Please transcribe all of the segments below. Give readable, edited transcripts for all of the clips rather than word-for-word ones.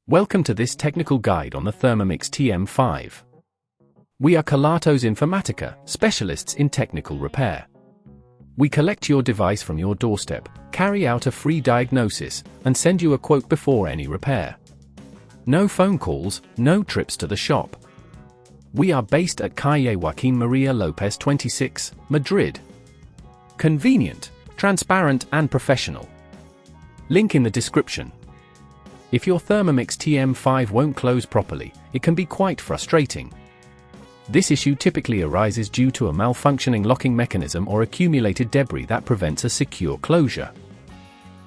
Welcome to this technical guide on the Thermomix TM5. We are Kelatos Informatica, specialists in technical repair. We collect your device from your doorstep, carry out a free diagnosis, and send you a quote before any repair. No phone calls, no trips to the shop. We are based at Calle Joaquín María López 26, Madrid. Convenient, transparent and professional. Link in the description. If your Thermomix TM5 won't close properly, it can be quite frustrating. This issue typically arises due to a malfunctioning locking mechanism or accumulated debris that prevents a secure closure.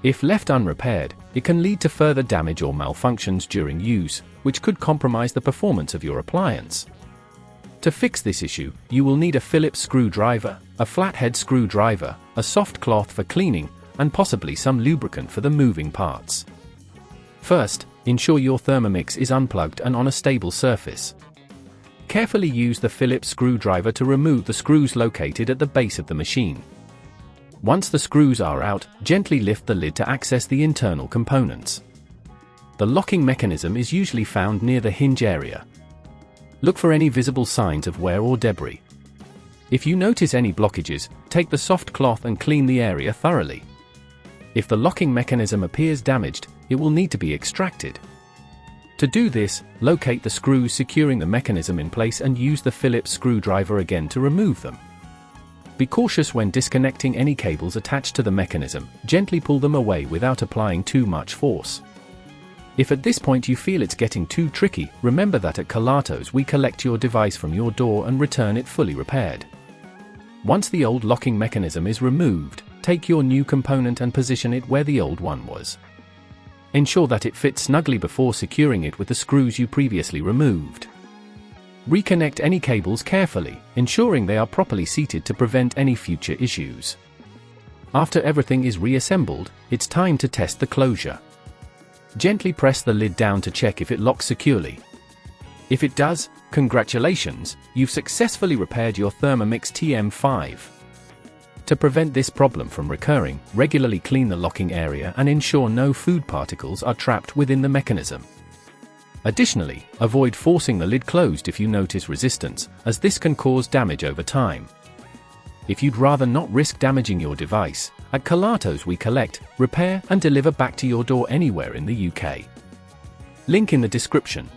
If left unrepaired, it can lead to further damage or malfunctions during use, which could compromise the performance of your appliance. To fix this issue, you will need a Phillips screwdriver, a flathead screwdriver, a soft cloth for cleaning, and possibly some lubricant for the moving parts. First, ensure your Thermomix is unplugged and on a stable surface. Carefully use the Phillips screwdriver to remove the screws located at the base of the machine. Once the screws are out, gently lift the lid to access the internal components. The locking mechanism is usually found near the hinge area. Look for any visible signs of wear or debris. If you notice any blockages, take the soft cloth and clean the area thoroughly. If the locking mechanism appears damaged, it will need to be extracted. To do this, locate the screws securing the mechanism in place and use the Phillips screwdriver again to remove them. Be cautious when disconnecting any cables attached to the mechanism, gently pull them away without applying too much force. If at this point you feel it's getting too tricky, remember that at Kelatos we collect your device from your door and return it fully repaired. Once the old locking mechanism is removed, take your new component and position it where the old one was. Ensure that it fits snugly before securing it with the screws you previously removed. Reconnect any cables carefully, ensuring they are properly seated to prevent any future issues. After everything is reassembled, it's time to test the closure. Gently press the lid down to check if it locks securely. If it does, congratulations, you've successfully repaired your Thermomix TM5. To prevent this problem from recurring, regularly clean the locking area and ensure no food particles are trapped within the mechanism. Additionally, avoid forcing the lid closed if you notice resistance, as this can cause damage over time. If you'd rather not risk damaging your device, at Kelatos we collect, repair and deliver back to your door anywhere in the UK. Link in the description.